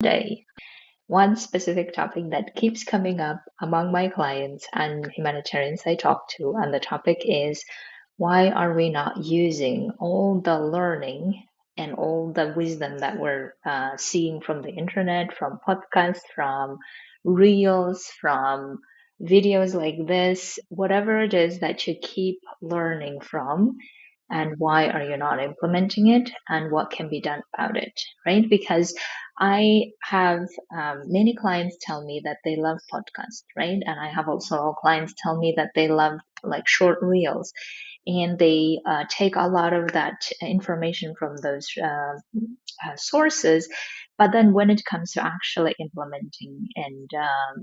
Day. One specific topic that keeps coming up among my clients and humanitarians I talk to, and the topic is why are we not using all the learning and all the wisdom that we're seeing from the internet, from podcasts, from reels, from videos like this, whatever it is that you keep learning from, and why are you not implementing it and what can be done about it, right? Because I have many clients tell me that they love podcasts, right? And I have also clients tell me that they love like short reels, and they take a lot of that information from those sources. But then when it comes to actually implementing and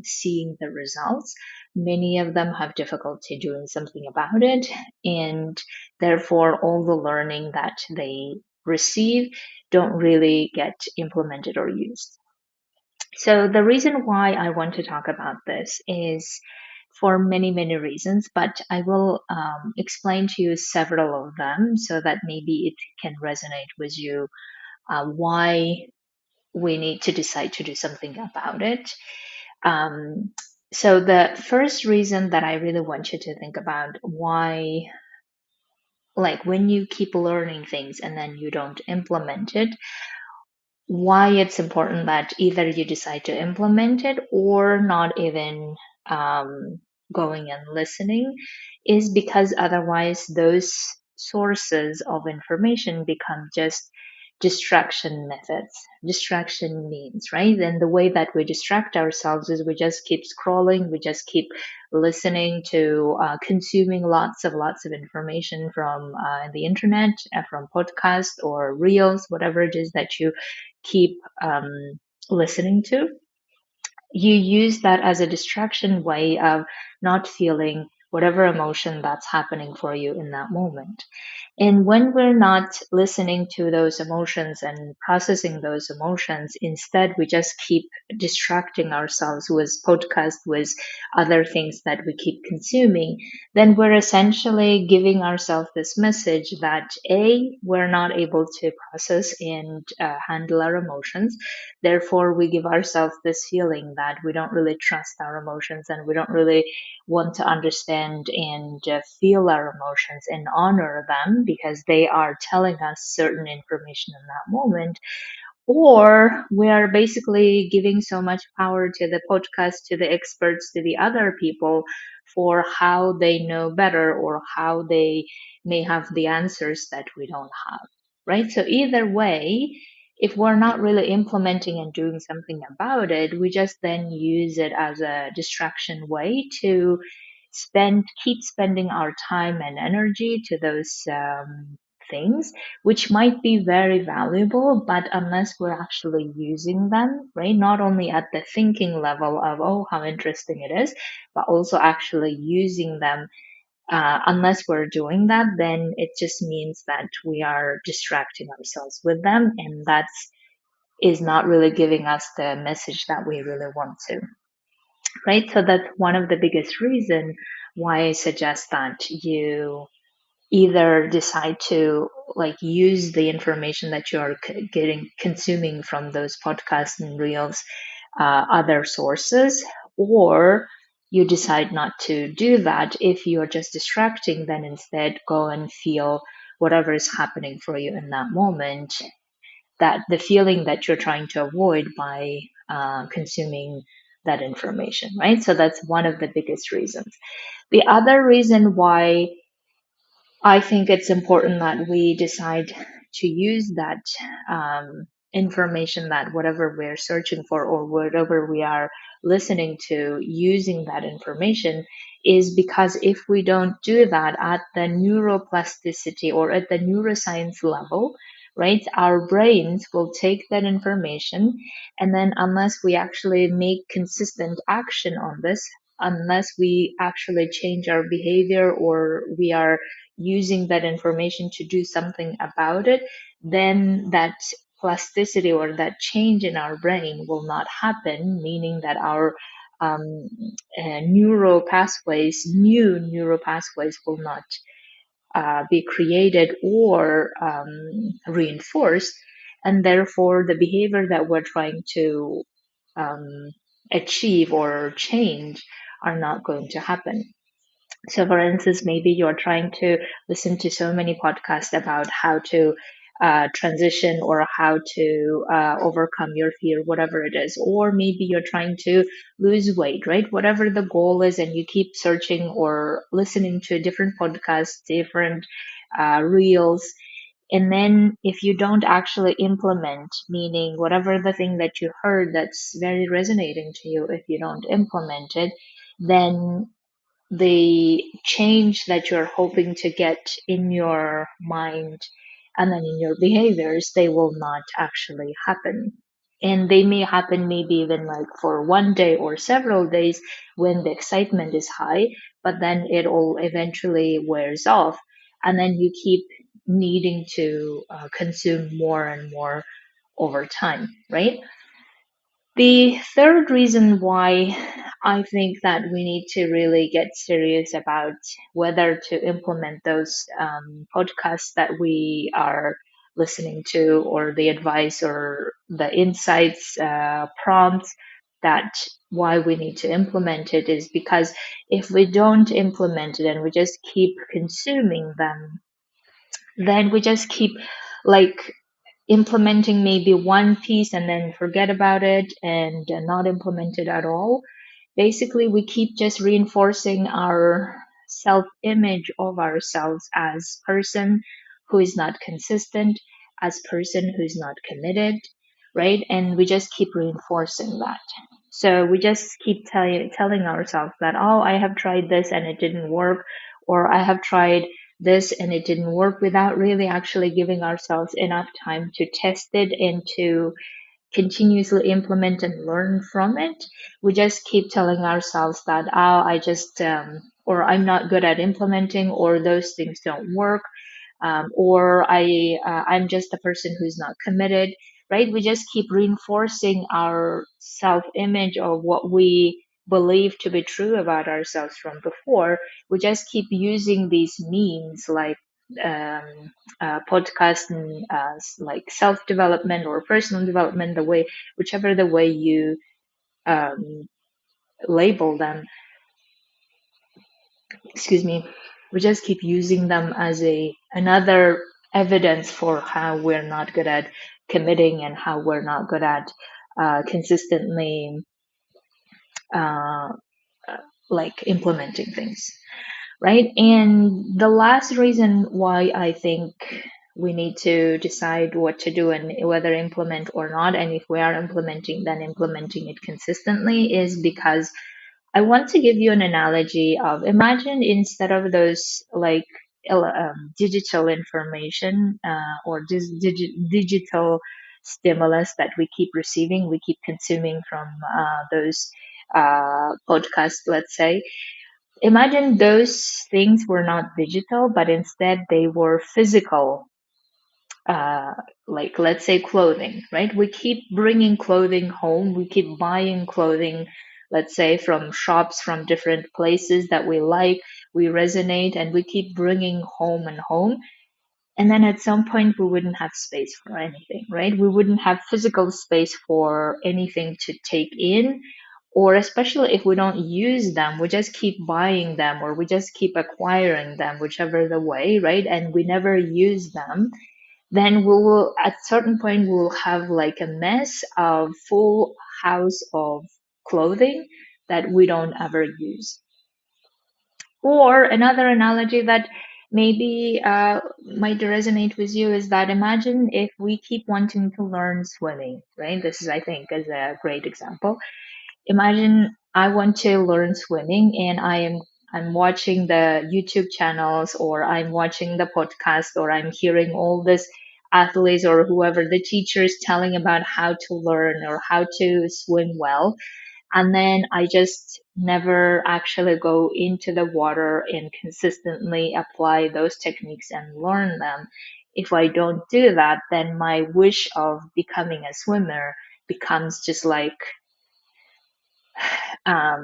seeing the results, many of them have difficulty doing something about it. And therefore, all the learning that they receive don't really get implemented or used. So the reason why I want to talk about this is for many, many reasons, but I will explain to you several of them so that maybe it can resonate with you, why we need to decide to do something about it. Um, so the first reason that I really want you to think about why, like when you keep learning things and then you don't implement it, why it's important that either you decide to implement it or not even um, going and listening is because otherwise those sources of information become just distraction methods, distraction means, right? And the way that we distract ourselves is we just keep scrolling, we just keep listening to consuming lots of information from the internet, from podcasts or reels, whatever it is that you keep listening to. You use that as a distraction way of not feeling whatever emotion that's happening for you in that moment. And when we're not listening to those emotions and processing those emotions, instead we just keep distracting ourselves with podcasts, with other things that we keep consuming, then we're essentially giving ourselves this message that A, we're not able to process and handle our emotions. Therefore, we give ourselves this feeling that we don't really trust our emotions and we don't really want to understand and feel our emotions and honor them because they are telling us certain information in that moment. Or we are basically giving so much power to the podcast, to the experts, to the other people for how they know better or how they may have the answers that we don't have, right? So either way, if we're not really implementing and doing something about it, we just then use it as a distraction way to keep spending our time and energy to those things, which might be very valuable, but unless we're actually using them, right? Not only at the thinking level of, oh, how interesting it is, but also actually using them. Unless we're doing that, then it just means that we are distracting ourselves with them, and that's is not really giving us the message that we really want to, right? So that's one of the biggest reason why I suggest that you either decide to like use the information that you're getting consuming from those podcasts and reels, other sources, or you decide not to do that. If you're just distracting, then instead go and feel whatever is happening for you in that moment, that the feeling that you're trying to avoid by consuming that information, right? So that's one of the biggest reasons. The other reason why I think it's important that we decide to use that information, that whatever we're searching for or whatever we are listening to, using that information, is because if we don't do that at the neuroplasticity or at the neuroscience level, right, our brains will take that information, and then unless we actually make consistent action on this, unless we actually change our behavior or we are using that information to do something about it, then that plasticity or that change in our brain will not happen, meaning that our um, new neural pathways will not be created or reinforced. and therefore the behavior that we're trying to um, achieve or change are not going to happen. So, for instance, maybe you're trying to listen to so many podcasts about how to transition or how to overcome your fear, whatever it is. Or maybe you're trying to lose weight, right? Whatever the goal is, and you keep searching or listening to different podcasts, different reels. And then if you don't actually implement, meaning whatever the thing that you heard that's very resonating to you, if you don't implement it, then the change that you're hoping to get in your mind and then in your behaviors, they will not actually happen. And they may happen maybe even like for one day or several days when the excitement is high, but then it all eventually wears off. And then you keep needing to consume more and more over time, right? The third reason why I think that we need to really get serious about whether to implement those podcasts that we are listening to, or the advice or the insights, prompts, that why we need to implement it is because if we don't implement it and we just keep consuming them, then we just keep like implementing maybe one piece and then forget about it and not implement it at all. Basically, we keep just reinforcing our self image of ourselves as person who is not consistent, as person who's not committed, right? And we just keep reinforcing that. So we just keep telling ourselves that, oh, I have tried this and it didn't work, or I have tried this and it didn't work, without really actually giving ourselves enough time to test it and to continuously implement and learn from it. We just keep telling ourselves that, oh, or I'm not good at implementing, or those things don't work, or I'm just a person who's not committed, right? We just keep reinforcing our self-image of what we believe to be true about ourselves from before. We just keep using these means like podcast and like self-development or personal development, the way, whichever the way you um, label them, excuse me, we just keep using them as a another evidence for how we're not good at committing and how we're not good at consistently uh, like implementing things, right? And the last reason why I think we need to decide what to do and whether implement or not, and if we are implementing, then implementing it consistently, is because I want to give you an analogy of, imagine instead of those like digital information or digital stimulus that we keep receiving, we keep consuming from those podcasts, let's say. Imagine those things were not digital, but instead they were physical, uh, like let's say clothing, right? We keep bringing clothing home. We keep buying clothing, let's say from shops, from different places that we like, we resonate, and we keep bringing home and home. And then at some point, we wouldn't have space for anything, right? We wouldn't have physical space for anything to take in. Or especially if we don't use them, we just keep buying them or we just keep acquiring them, whichever the way, right? And we never use them, then we will at certain point we'll have like a mess of full house of clothing that we don't ever use. Or another analogy that maybe might resonate with you is that, imagine if we keep wanting to learn swimming, right? This is, I think, is a great example. Imagine I want to learn swimming and I'm watching the YouTube channels, or I'm watching the podcast, or I'm hearing all this athletes or whoever the teachers telling about how to learn or how to swim well. And then I just never actually go into the water and consistently apply those techniques and learn them. If I don't do that, then my wish of becoming a swimmer becomes just like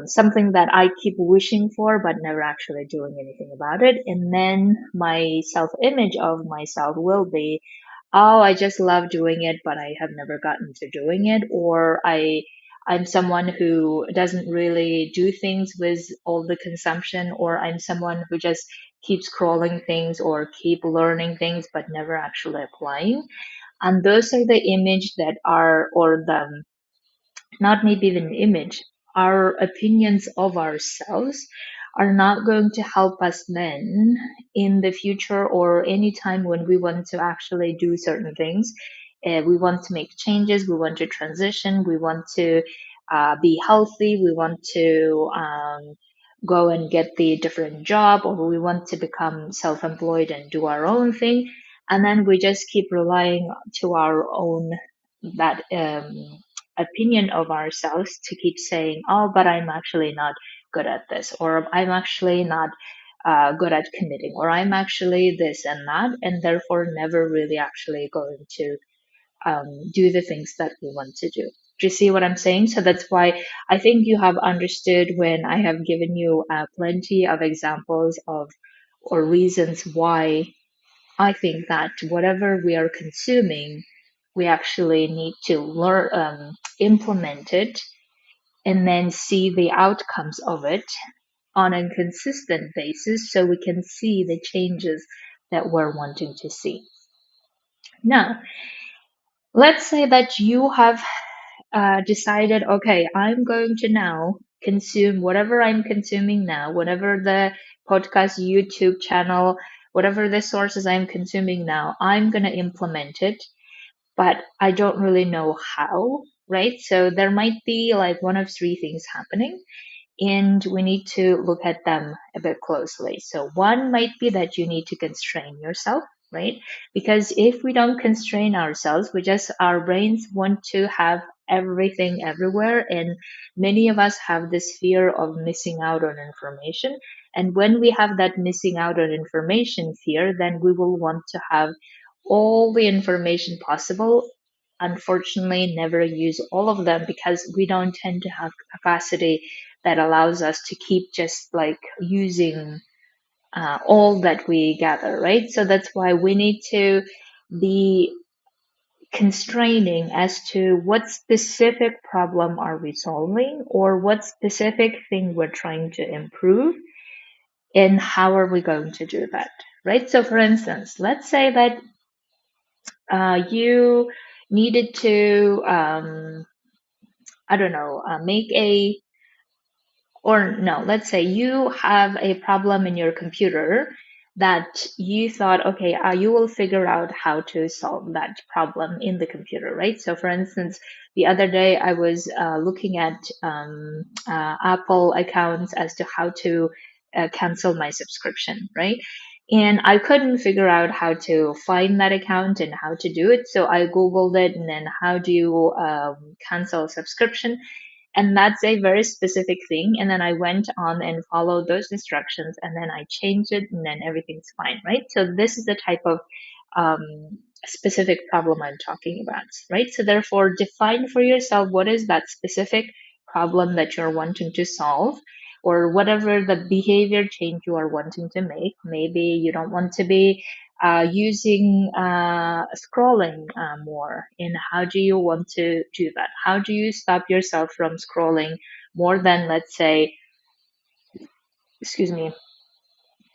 something that I keep wishing for, but never actually doing anything about it. And then my self image of myself will be, oh, I just love doing it, but I have never gotten to doing it, or I'm someone who doesn't really do things with all the consumption, or I'm someone who just keeps scrolling things or keep learning things but never actually applying. And those are the image that are, or the, not maybe even image, our opinions of ourselves are not going to help us then in the future or any time when we want to actually do certain things. We want to make changes, we want to transition, we want to be healthy, we want to go and get the different job, or we want to become self-employed and do our own thing. And then we just keep relying to our own that opinion of ourselves to keep saying, oh, but I'm actually not good at this, or I'm actually not good at committing, or I'm actually this and that, and therefore never really actually going to do the things that we want to do. Do you see what I'm saying? So that's why I think you have understood when I have given you plenty of examples of or reasons why I think that whatever we are consuming, we actually need to learn, implement it, and then see the outcomes of it on a consistent basis so we can see the changes that we're wanting to see. Now, let's say that you have decided, okay, I'm going to now consume whatever I'm consuming now, whatever the podcast, YouTube channel, whatever the sources I'm consuming now, I'm going to implement it, but I don't really know how, right? So there might be like one of three things happening, and we need to look at them a bit closely. So one might be that you need to constrain yourself, right? Because if we don't constrain ourselves, we just, our brains want to have everything everywhere, and many of us have this fear of missing out on information. And when we have that missing out on information fear, then we will want to have all the information possible. Unfortunately, never use all of them because we don't tend to have capacity that allows us to keep just like using all that we gather, right? So that's why we need to be constraining as to what specific problem are we solving, or what specific thing we're trying to improve, and how are we going to do that, right? So for instance, let's say that you needed to I don't know, make a, or no, let's say you have a problem in your computer that you thought, okay, you will figure out how to solve that problem in the computer, right? So, for instance, the other day I was looking at Apple accounts as to how to cancel my subscription, right? And I couldn't figure out how to find that account and how to do it. So I Googled it, and then how do you cancel a subscription? And that's a very specific thing. And then I went on and followed those instructions, and then I changed it, and then everything's fine, right? So this is the type of specific problem I'm talking about, right? So therefore, define for yourself what is that specific problem that you're wanting to solve, or whatever the behavior change you are wanting to make. Maybe you don't want to be using scrolling more, and how do you want to do that? How do you stop yourself from scrolling more than, let's say, excuse me,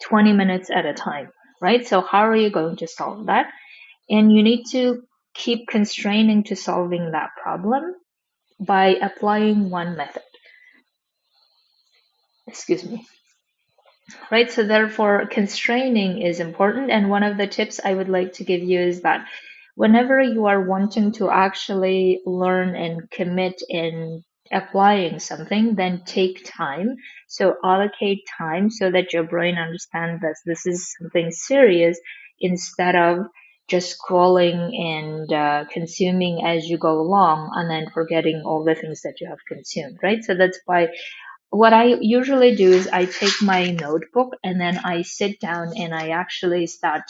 20 minutes at a time, right? So how are you going to solve that? And you need to keep constraining to solving that problem by applying one method, excuse me, right? So therefore, constraining is important. And one of the tips I would like to give you is that whenever you are wanting to actually learn and commit in applying something, then take time. So allocate time so that your brain understands that this is something serious, instead of just scrolling and consuming as you go along and then forgetting all the things that you have consumed, right? So that's why what I usually do is I take my notebook, and then I sit down and I actually start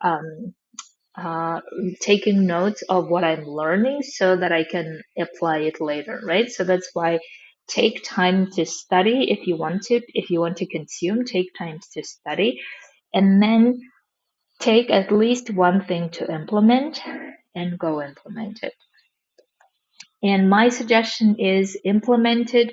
um, uh, taking notes of what I'm learning so that I can apply it later, right? So that's why take time to study if you want to. If you want to consume, take time to study, and then take at least one thing to implement and go implement it. And my suggestion is implement it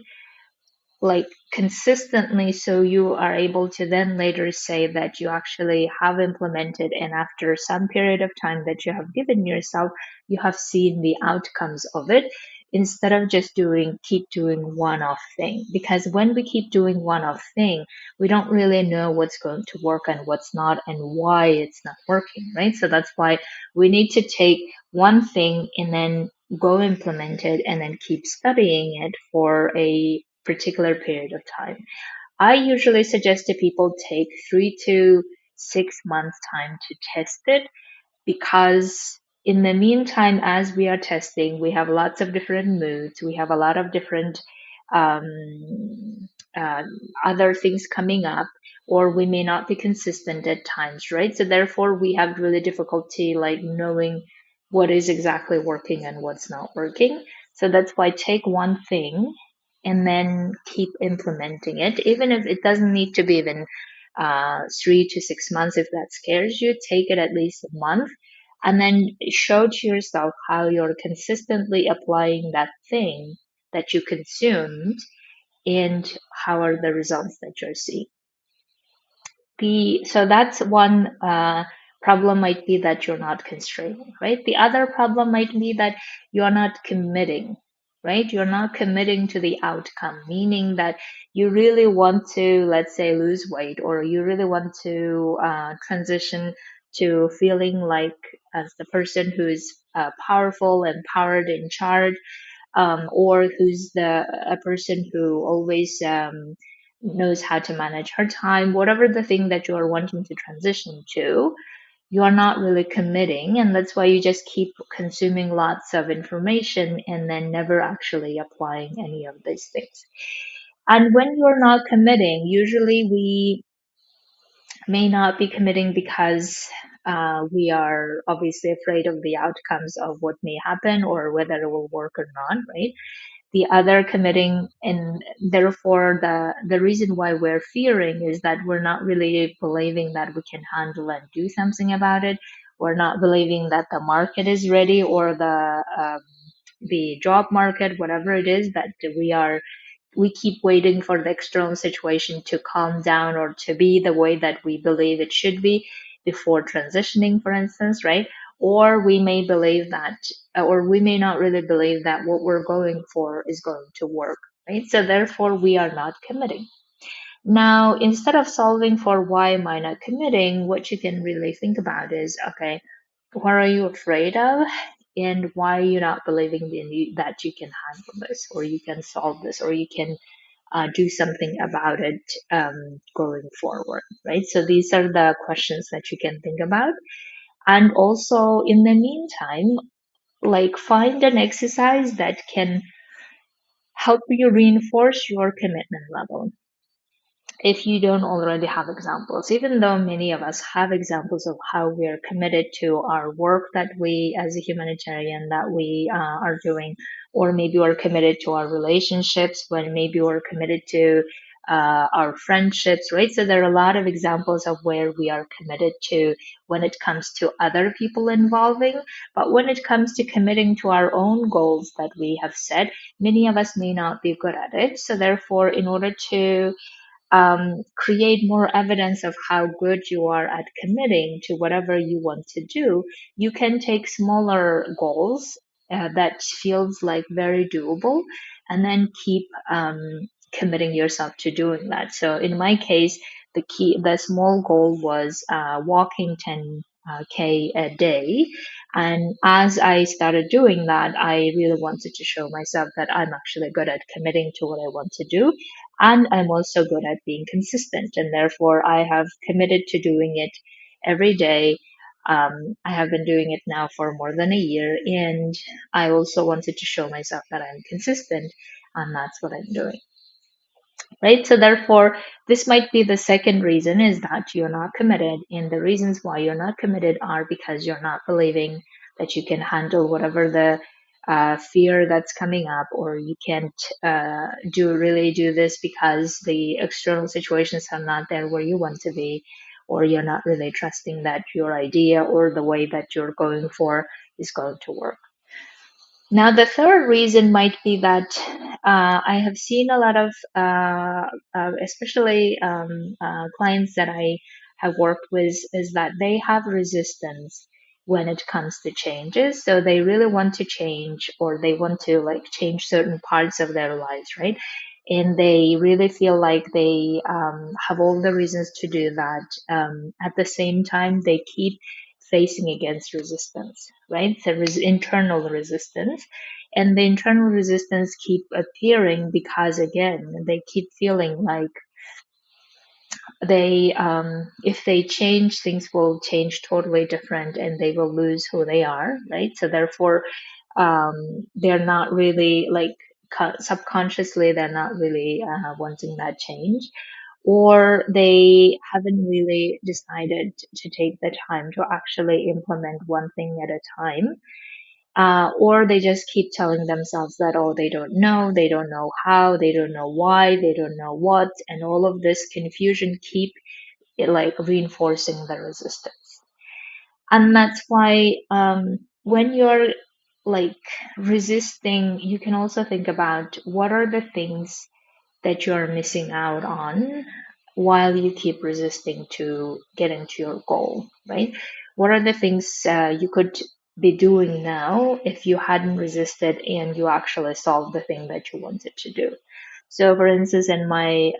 like consistently so you are able to then later say that you actually have implemented, and after some period of time that you have given yourself, you have seen the outcomes of it, instead of just keep doing one-off thing. Because when we keep doing one-off thing, we don't really know what's going to work and what's not and why it's not working, right? So that's why we need to take one thing and then go implement it and then keep studying it for a particular period of time. I usually suggest to people take 3 to 6 months time to test it, because in the meantime, as we are testing, we have lots of different moods, we have a lot of different um, uh, other things coming up, or we may not be consistent at times, right? So therefore, we have really difficulty like knowing what is exactly working and what's not working. So that's why take one thing and then keep implementing it, even if it doesn't need to be even 3 to 6 months. If that scares you, take it at least a month, and then show to yourself how you're consistently applying that thing that you consumed, and how are the results that you're seeing. So that's one problem, might be that you're not constraining, right? The other problem might be that you're not committing, right? You're not committing to the outcome, meaning that you really want to, let's say, lose weight, or you really want to transition to feeling like as the person who's powerful, empowered, in charge, or who's a person who always knows how to manage her time, whatever the thing that you are wanting to transition to, you are not really committing, and that's why you just keep consuming lots of information and then never actually applying any of these things. And when you're not committing, usually we may not be committing because we are obviously afraid of the outcomes of what may happen or whether it will work or not, right? The other committing, and therefore the reason why we're fearing is that we're not really believing that we can handle and do something about it. We're not believing that the market is ready, or the job market, whatever it is, that we keep waiting for the external situation to calm down or to be the way that we believe it should be before transitioning, for instance, right? Or we may believe that, or we may not really believe that what we're going for is going to work, right? So therefore, we are not committing. Now, instead of solving for why am I not committing, what you can really think about is, okay, what are you afraid of? And why are you not believing that you can handle this, or you can solve this, or you can do something about it going forward, right? So these are the questions that you can think about. And also, in the meantime, like find an exercise that can help you reinforce your commitment level. If you don't already have examples, even though many of us have examples of how we are committed to our work that we, as a humanitarian, that we are doing, or maybe we're committed to our relationships, when maybe we're committed to our friendships, right? So there are a lot of examples of where we are committed to when it comes to other people involving. But when it comes to committing to our own goals that we have set, many of us may not be good at it. So therefore, in order to create more evidence of how good you are at committing to whatever you want to do, you can take smaller goals that feels like very doable, and then keep committing yourself to doing that. So in my case, the small goal was walking 10K a day. And as I started doing that, I really wanted to show myself that I'm actually good at committing to what I want to do, and I'm also good at being consistent. And therefore, I have committed to doing it every day. I have been doing it now for more than a year. And I also wanted to show myself that I'm consistent. And that's what I'm doing. Right. So therefore, this might be the second reason, is that you're not committed. And the reasons why you're not committed are because you're not believing that you can handle whatever the fear that's coming up, or you can't do this because the external situations are not there where you want to be, or you're not really trusting that your idea or the way that you're going for is going to work. Now, the third reason might be that I have seen a lot of, especially clients that I have worked with, is that they have resistance when it comes to changes. So they really want to change, or they want to like change certain parts of their lives, right? And they really feel like they have all the reasons to do that. At the same time, they keep facing against resistance, right? There is internal resistance, and the internal resistance keep appearing because again, they keep feeling like they if they change, things will change totally different and they will lose who they are, right? So therefore, they're not really like subconsciously they're not really wanting that change, or they haven't really decided to take the time to actually implement one thing at a time, or they just keep telling themselves that, oh, they don't know how, they don't know why, they don't know what, and all of this confusion keep it like reinforcing the resistance. And that's why when you're like resisting, you can also think about what are the things that you're missing out on while you keep resisting to getting to your goal, right? What are the things you could be doing now if you hadn't resisted and you actually solved the thing that you wanted to do? So, for instance, in my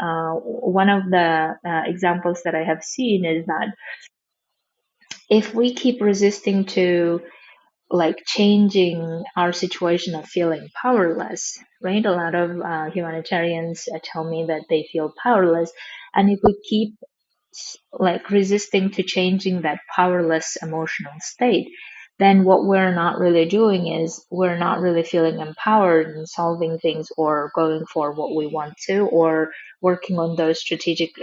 one of the examples that I have seen is that if we keep resisting to like changing our situation of feeling powerless, right? A lot of humanitarians tell me that they feel powerless. And if we keep like resisting to changing that powerless emotional state, then what we're not really doing is we're not really feeling empowered in solving things or going for what we want to, or working on those strategic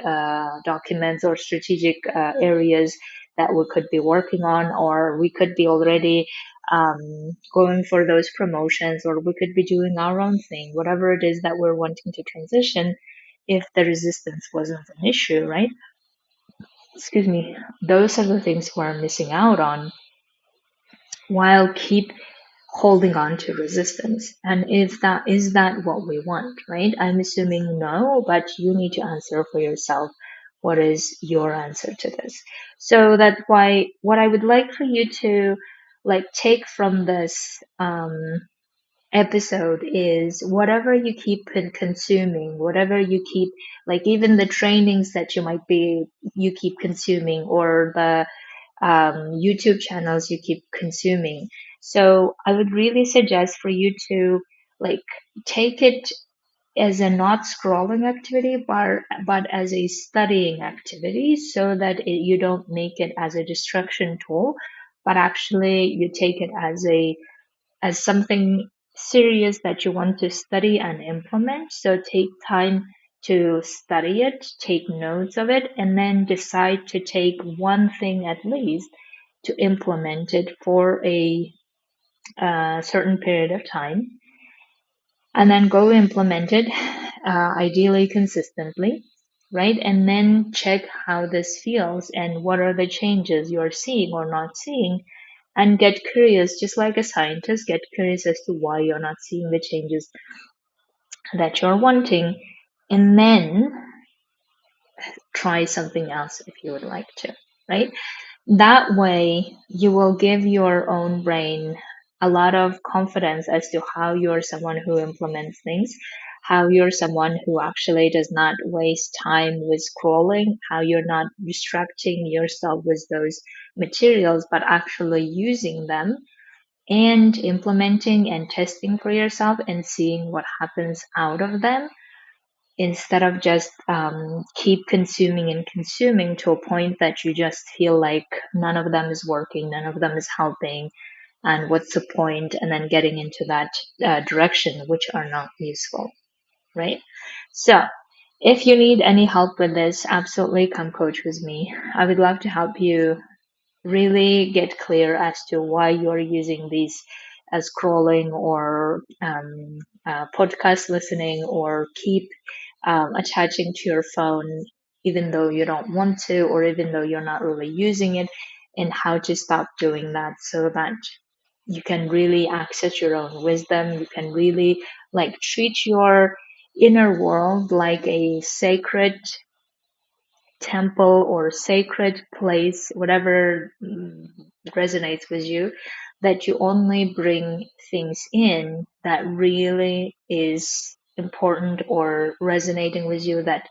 documents or strategic areas that we could be working on, or we could be already going for those promotions, or we could be doing our own thing, whatever it is that we're wanting to transition, if the resistance wasn't an issue, right? Excuse me, those are the things we're missing out on while keep holding on to resistance. And if that is that what we want, right? I'm assuming no, but you need to answer for yourself. What is your answer to this? So that's why what I would like for you to like take from this episode is whatever you keep consuming, whatever you keep, like even the trainings that you keep consuming, or the YouTube channels you keep consuming. So I would really suggest for you to like take it as a not scrolling activity, but as a studying activity, so that you don't make it as a distraction tool, but actually you take it as something serious that you want to study and implement. So take time to study it, take notes of it, and then decide to take one thing at least to implement it for a certain period of time, and then go implement it, ideally consistently, right? And then check how this feels and what are the changes you're seeing or not seeing, and get curious, just like a scientist, get curious as to why you're not seeing the changes that you're wanting, and then try something else if you would like to, right? That way, you will give your own brain a lot of confidence as to how you're someone who implements things, how you're someone who actually does not waste time with scrolling, how you're not distracting yourself with those materials, but actually using them and implementing and testing for yourself and seeing what happens out of them, instead of just keep consuming and consuming to a point that you just feel like none of them is working, none of them is helping, and what's the point, and then getting into that direction, which are not useful, right? So if you need any help with this, absolutely come coach with me. I would love to help you really get clear as to why you're using these as scrolling, or podcast listening, or keep attaching to your phone even though you don't want to, or even though you're not really using it, and how to stop doing that so that you can really access your own wisdom. You can really like treat your inner world like a sacred temple or sacred place, whatever resonates with you, that you only bring things in that really is important or resonating with you, that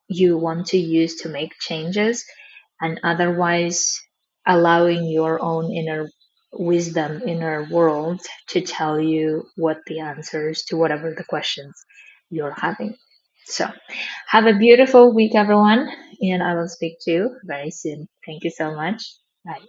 you want to use to make changes, and otherwise allowing your own inner wisdom, inner world to tell you what the answers to whatever the questions you're having. So, have a beautiful week, everyone, and I will speak to you very soon. Thank you so much. Bye.